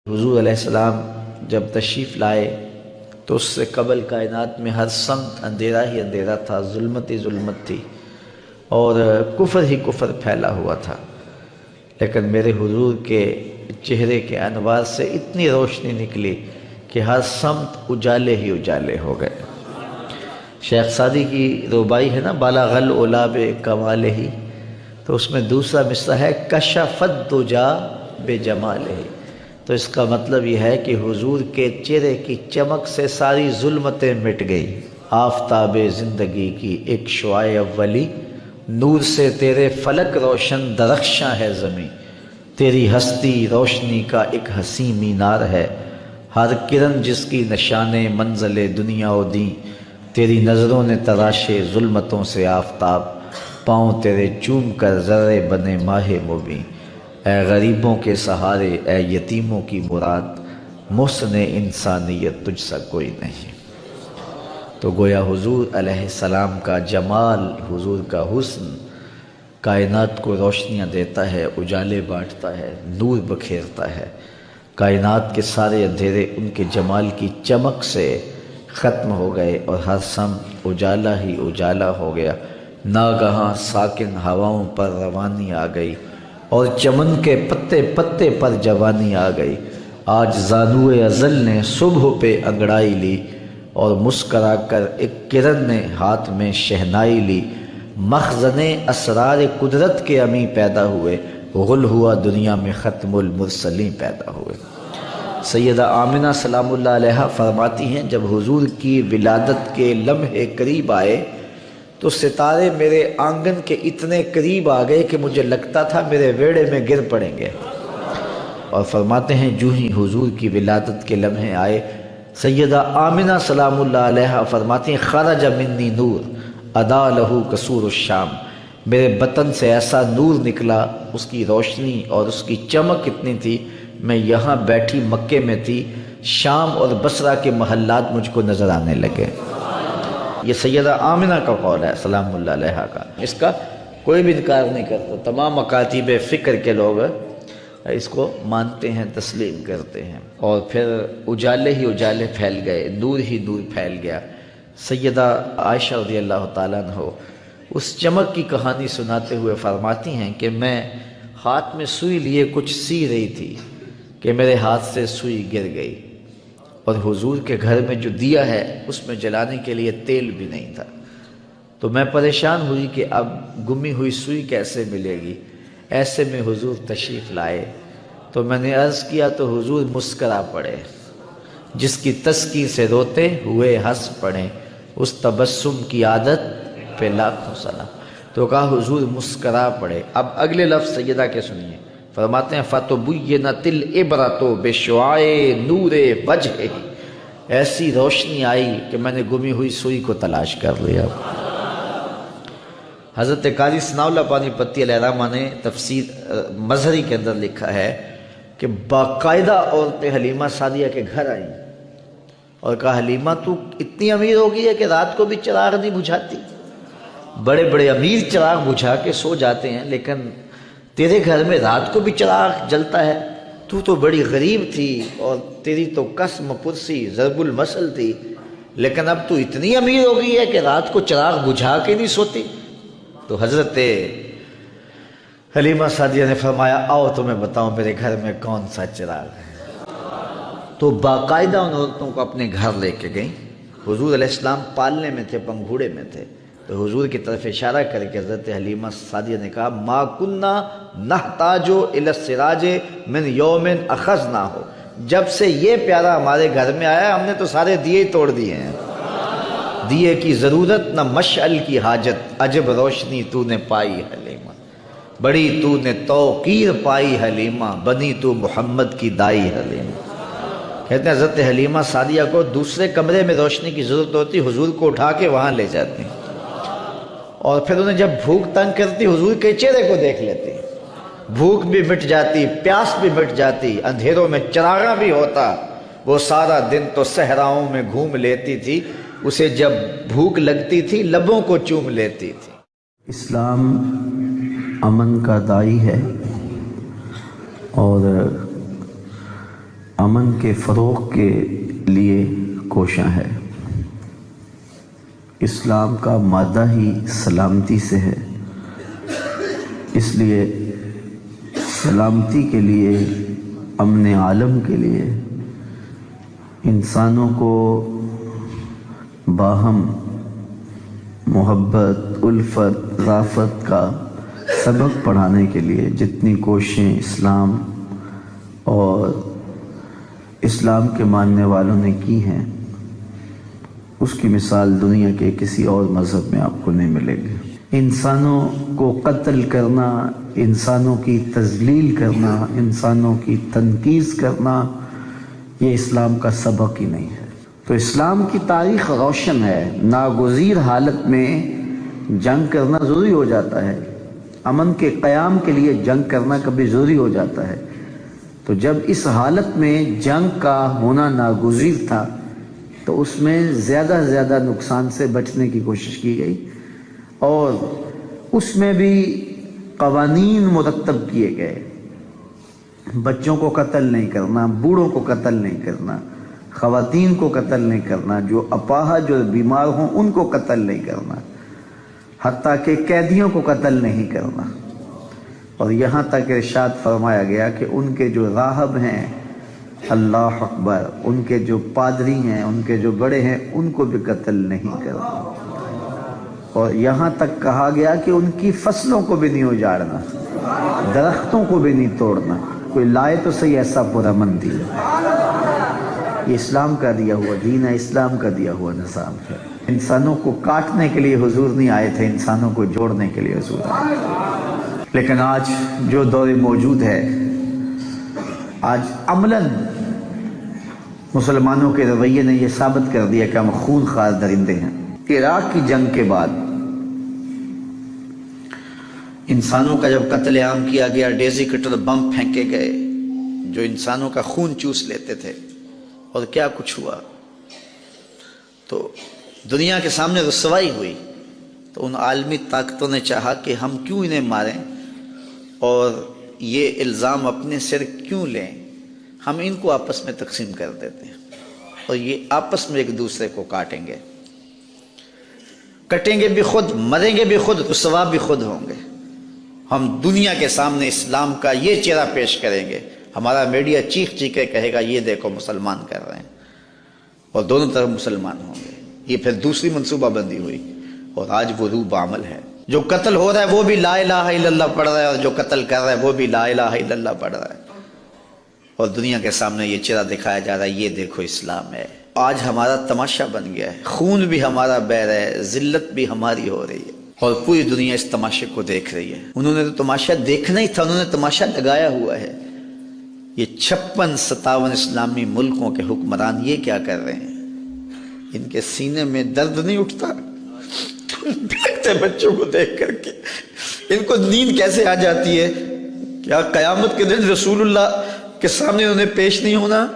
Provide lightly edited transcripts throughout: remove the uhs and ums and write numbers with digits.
حضور علیہ السلام جب تشریف لائے تو اس سے قبل کائنات میں ہر سمت اندھیرا ہی اندھیرا تھا، ظلمت ہی ظلمت تھی اور کفر ہی کفر پھیلا ہوا تھا، لیکن میرے حضور کے چہرے کے انوار سے اتنی روشنی نکلی کہ ہر سمت اجالے ہی اجالے ہو گئے۔ شیخ سعدی کی ربائی ہے نا، بالا غل اولاب کمال ہی، تو اس میں دوسرا مصرع ہے کشفت دجا بے جمال ہی، تو اس کا مطلب یہ ہے کہ حضور کے چہرے کی چمک سے ساری ظلمتیں مٹ گئی۔ آفتاب زندگی کی ایک شعاع اولی، نور سے تیرے فلک روشن درخشاں ہے زمیں، تیری ہستی روشنی کا ایک حسین مینار ہے، ہر کرن جس کی نشان منزل دنیا و دین، تیری نظروں نے تراشے ظلمتوں سے آفتاب، پاؤں تیرے چوم کر ذرے بنے ماہ مبین، اے غریبوں کے سہارے اے یتیموں کی مراد، محسن انسانیت تجھ سا کوئی نہیں۔ تو گویا حضور علیہ السلام کا جمال، حضور کا حسن کائنات کو روشنیاں دیتا ہے، اجالے بانٹتا ہے، نور بکھیرتا ہے۔ کائنات کے سارے اندھیرے ان کے جمال کی چمک سے ختم ہو گئے اور ہر سمت اجالا ہی اجالا ہو گیا۔ ناگہاں ساکن ہواؤں پر روانی آ گئی اور چمن کے پتے پتے پر جوانی آ گئی۔ آج زانوئے ازل نے صبح پہ انگڑائی لی اور مسکرا کر ایک کرن نے ہاتھ میں شہنائی لی، مخزن اسرار قدرت کے امی پیدا ہوئے، غل ہوا دنیا میں ختم المرسلین پیدا ہوئے۔ سیدہ آمنہ سلام اللہ علیہا فرماتی ہیں جب حضور کی ولادت کے لمحے قریب آئے تو ستارے میرے آنگن کے اتنے قریب آ گئے کہ مجھے لگتا تھا میرے ویڑے میں گر پڑیں گے۔ اور فرماتے ہیں جو ہی حضور کی ولادت کے لمحے آئے، سیدہ آمنہ سلام اللہ علیہا فرماتی ہیں خرج منی نور ادا لہو قصور الشام، میرے بطن سے ایسا نور نکلا، اس کی روشنی اور اس کی چمک اتنی تھی، میں یہاں بیٹھی مکے میں تھی، شام اور بصرہ کے محلات مجھ کو نظر آنے لگے۔ یہ سیدہ آمنہ کا قول ہے سلام اللہ علیہا کا، اس کا کوئی بھی انکار نہیں کرتا، تمام مکاتب فکر کے لوگ اس کو مانتے ہیں، تسلیم کرتے ہیں۔ اور پھر اجالے ہی اجالے پھیل گئے، نور ہی نور پھیل گیا۔ سیدہ عائشہ رضی اللہ تعالیٰ عنہ اس چمک کی کہانی سناتے ہوئے فرماتی ہیں کہ میں ہاتھ میں سوئی لیے کچھ سی رہی تھی کہ میرے ہاتھ سے سوئی گر گئی، اور حضور کے گھر میں جو دیا ہے اس میں جلانے کے لیے تیل بھی نہیں تھا، تو میں پریشان ہوئی کہ اب گمی ہوئی سوئی کیسے ملے گی۔ ایسے میں حضور تشریف لائے تو میں نے عرض کیا تو حضور مسکرا پڑے، جس کی تسکی سے روتے ہوئے ہنس پڑے، اس تبسم کی عادت پہ لاکھوں سلام۔ تو کہا حضور مسکرا پڑے۔ اب اگلے لفظ سیدہ کے سنیے، فرماتے ہیں فَتُبُيِّنَتِ الْعِبْرَةُ بِشُعَاعِ نُورِ وَجْهِهِ، ایسی روشنی آئی کہ میں نے گمی ہوئی سوئی کو تلاش کر لیا۔ حضرت قاضی ثناء اللہ پانی پتی علیہ الرحمہ نے تفسیر مظہری کے اندر لکھا ہے کہ باقاعدہ عورتیں حلیمہ سعدیہ کے گھر آئیں اور کہا حلیمہ تو اتنی امیر ہو گئی ہے کہ رات کو بھی چراغ نہیں بجھاتی، بڑے بڑے امیر چراغ بجھا کے سو جاتے ہیں لیکن تیرے گھر میں رات کو بھی چراغ جلتا ہے، تو بڑی غریب تھی اور تیری تو قسم پرسی ضرب المثل تھی، لیکن اب تو اتنی امیر ہو گئی ہے کہ رات کو چراغ بجھا کے نہیں سوتی۔ تو حضرت حلیمہ سعدیہ نے فرمایا آؤ تمہیں بتاؤں میرے گھر میں کون سا چراغ ہے۔ تو باقاعدہ ان عورتوں کو اپنے گھر لے کے گئیں۔ حضور علیہ السلام پالنے میں تھے، پنگھوڑے میں تھے، تو حضور کی طرف اشارہ کر کے حضرت حلیمہ سعدیہ نے کہا ما کننا نحتاج الی السراج من یوم اخذناہ، جب سے یہ پیارا ہمارے گھر میں آیا ہم نے تو سارے دیے توڑ دیے ہیں، دیے کی ضرورت نہ مشعل کی حاجت، عجب روشنی تو نے پائی حلیمہ، بڑی تو نے توقیر پائی حلیمہ، بنی تو محمد کی دائی حلیمہ۔ کہتے ہیں حضرت حلیمہ سعدیہ کو دوسرے کمرے میں روشنی کی ضرورت ہوتی، حضور کو اٹھا کے وہاں لے جاتی، اور پھر انہیں جب بھوک تنگ کرتی حضور کے چہرے کو دیکھ لیتی، بھوک بھی مٹ جاتی، پیاس بھی مٹ جاتی، اندھیروں میں چراغاں بھی ہوتا، وہ سارا دن تو صحراؤں میں گھوم لیتی تھی، اسے جب بھوک لگتی تھی لبوں کو چوم لیتی تھی۔ اسلام امن کا داعی ہے اور امن کے فروغ کے لیے کوشاں ہے۔ اسلام کا مادہ ہی سلامتی سے ہے، اس لیے سلامتی کے لیے، امن عالم کے لیے انسانوں کو باہم محبت، الفت، رافت کا سبق پڑھانے کے لیے جتنی کوششیں اسلام اور اسلام کے ماننے والوں نے کی ہیں، اس کی مثال دنیا کے کسی اور مذہب میں آپ کو نہیں ملے گی۔ انسانوں کو قتل کرنا، انسانوں کی تذلیل کرنا، انسانوں کی تنقید کرنا، یہ اسلام کا سبق ہی نہیں ہے۔ تو اسلام کی تاریخ روشن ہے۔ ناگزیر حالت میں جنگ کرنا ضروری ہو جاتا ہے، امن کے قیام کے لیے جنگ کرنا کبھی ضروری ہو جاتا ہے۔ تو جب اس حالت میں جنگ کا ہونا ناگزیر تھا تو اس میں زیادہ سے زیادہ نقصان سے بچنے کی کوشش کی گئی، اور اس میں بھی قوانین مرتب کیے گئے۔ بچوں کو قتل نہیں کرنا، بوڑھوں کو قتل نہیں کرنا، خواتین کو قتل نہیں کرنا، جو اپاہج اور بیمار ہوں ان کو قتل نہیں کرنا، حتیٰ کہ قیدیوں کو قتل نہیں کرنا۔ اور یہاں تک ارشاد فرمایا گیا کہ ان کے جو راہب ہیں، اللہ اکبر، ان کے جو پادری ہیں، ان کے جو بڑے ہیں، ان کو بھی قتل نہیں کرنا۔ اور یہاں تک کہا گیا کہ ان کی فصلوں کو بھی نہیں اجاڑنا، درختوں کو بھی نہیں توڑنا۔ کوئی لائے تو صحیح ایسا پرامن دین۔ یہ اسلام کا دیا ہوا دین ہے، اسلام کا دیا ہوا نظام ہے۔ انسانوں کو کاٹنے کے لیے حضور نہیں آئے تھے، انسانوں کو جوڑنے کے لیے حضور آئے تھے۔ لیکن آج جو دور موجود ہے، آج عملاً مسلمانوں کے رویے نے یہ ثابت کر دیا کہ ہم خون خوار درندے ہیں۔ عراق کی جنگ کے بعد انسانوں کا جب قتل عام کیا گیا، ڈیزی کٹر بم پھینکے گئے جو انسانوں کا خون چوس لیتے تھے، اور کیا کچھ ہوا، تو دنیا کے سامنے رسوائی ہوئی۔ تو ان عالمی طاقتوں نے چاہا کہ ہم کیوں انہیں ماریں اور یہ الزام اپنے سر کیوں لیں، ہم ان کو آپس میں تقسیم کر دیتے ہیں اور یہ آپس میں ایک دوسرے کو کاٹیں گے، کٹیں گے بھی خود، مریں گے بھی خود، رسوا بھی خود ہوں گے۔ ہم دنیا کے سامنے اسلام کا یہ چہرہ پیش کریں گے، ہمارا میڈیا چیخ چیخ کے کہے گا یہ دیکھو مسلمان کر رہے ہیں، اور دونوں طرف مسلمان ہوں گے۔ یہ پھر دوسری منصوبہ بندی ہوئی، اور آج وہ روح بعمل ہے۔ جو قتل ہو رہا ہے وہ بھی لا الہ الا اللہ پڑھ رہا ہے، اور جو قتل کر رہا ہے وہ بھی لا الہ الا اللہ پڑھ رہا ہے، اور دنیا کے سامنے یہ چہرہ دکھایا جا رہا ہے یہ دیکھو اسلام ہے۔ آج ہمارا تماشا بن گیا ہے، خون بھی ہمارا بہہ رہا ہے، ذلت بھی ہماری ہو رہی ہے، اور پوری دنیا اس تماشے کو دیکھ رہی ہے۔ انہوں نے تو تماشا دیکھنا ہی تھا، انہوں نے تماشا لگایا ہوا ہے۔ یہ 56-57 اسلامی ملکوں کے حکمران یہ کیا کر رہے ہیں؟ ان کے سینے میں درد نہیں اٹھتا بھیگتے بچوں کو دیکھ کر کے؟ ان کو نیند کیسے آ جاتی ہے؟ کیا قیامت کے دن رسول اللہ کے سامنے انہیں پیش نہیں ہونا؟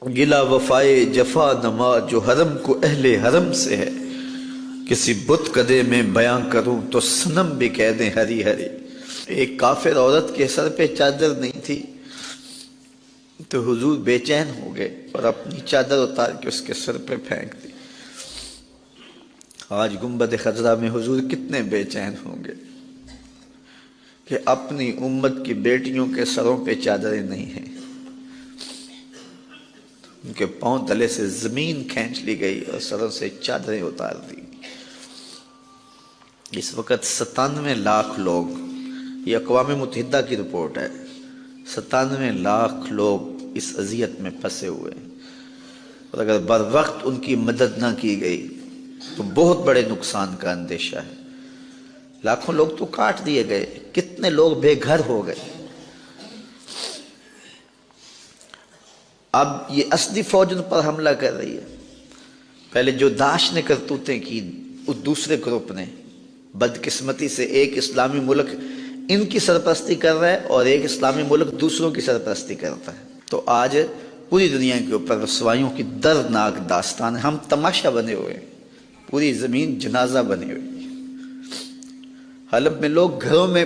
گلا وفائے جفا نما جو حرم کو اہل حرم سے ہے، کسی بت کدے میں بیاں کروں تو صنم بھی کہہ دیں ہری ہری۔ ایک کافر عورت کے سر پہ چادر نہیں تھی تو حضور بے چین ہو گئے اور اپنی چادر اتار کے اس کے سر پہ پھینک دی۔ آج گنبد خضرا میں حضور کتنے بے چین ہوں گے کہ اپنی امت کی بیٹیوں کے سروں پہ چادریں نہیں ہیں، ان کے پاؤں تلے سے زمین کھینچ لی گئی اور سروں سے چادریں اتار دی۔ اس وقت 97 لاکھ لوگ، یہ اقوام متحدہ کی رپورٹ ہے، 97 لاکھ لوگ اس اذیت میں پھنسے ہوئے ہیں، اور اگر بر وقت ان کی مدد نہ کی گئی تو بہت بڑے نقصان کا اندیشہ ہے۔ لاکھوں لوگ تو کاٹ دیے گئے، کتنے لوگ بے گھر ہو گئے۔ اب یہ اصلی فوج ان پر حملہ کر رہی ہے۔ پہلے جو داعش نے کرتوتیں کی، اس دوسرے گروپ نے بدقسمتی سے ایک اسلامی ملک ان کی سرپرستی کر رہا ہے اور ایک اسلامی ملک دوسروں کی سرپرستی کرتا ہے۔ تو آج پوری دنیا کے اوپر رسوائیوں کی دردناک داستان ہے، ہم تماشا بنے ہوئے ہیں۔ پوری زمین جنازہ بنی ہوئی ہے۔ حلب میں لوگ گھروں میں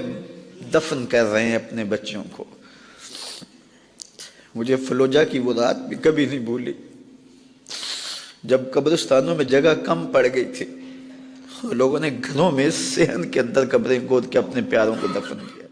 دفن کر رہے ہیں اپنے بچوں کو۔ مجھے فلوجہ کی وہ رات بھی کبھی نہیں بھولی جب قبرستانوں میں جگہ کم پڑ گئی تھی، لوگوں نے گھروں میں صحن کے اندر قبریں کھود کے اپنے پیاروں کو دفن کیا۔